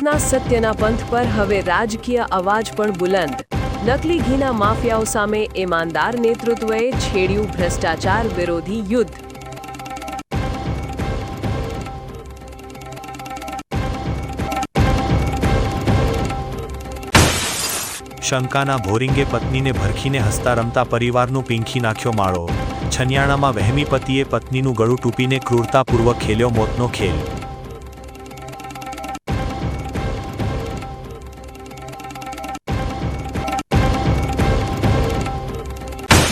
વિકાસના સત્યના પંથ પર હવે રાજકીય અવાજ પણ બુલંદ. નકલી ઘીના માફિયાઓ સામે ઈમાનદાર નેતૃત્વએ છેડ્યું ભ્રષ્ટાચાર વિરોધી યુદ્ધ. શંકાના ભોરિંગે પત્નીને ભરખીને હસતા રમતા પરિવારનું પીંખી નાખ્યો માળો. છનિયાણામાં વહેમી પતિએ પત્નીનું ગળું ટૂંપીને ક્રૂરતાપૂર્વક ખેલ્યો મોતનો ખેલ.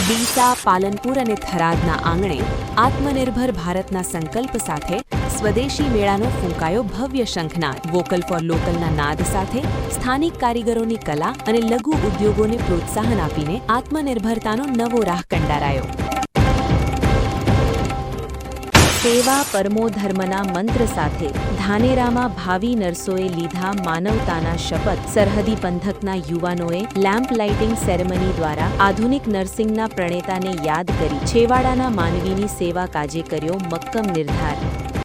ડીસા, પાલનપુર અને થરાદના આંગણે આત્મનિર્ભર ભારતના સંકલ્પ સાથે સ્વદેશી મેળાનો ફૂંકાયો ભવ્ય શંખનાદ. વોકલ ફોર લોકલના નાદ સાથે સ્થાનિક કારીગરોની કલા અને લઘુ ઉદ્યોગોને પ્રોત્સાહન આપીને આત્મનિર્ભરતાનો નવો રાહ કંડારાયો. સેવા પરમો ધર્મના મંત્ર સાથે ધાનેરામાં ભાવિ નર્સોએ લીધા માનવતાના શપથ. સરહદી પંથકના યુવાનોએ લેમ્પ લાઇટિંગ સેરેમની દ્વારા આધુનિક નર્સિંગના પ્રણેતાને યાદ કરી છેવાડાના માનવીની સેવા કાજે કર્યો મક્કમ નિર્ધાર.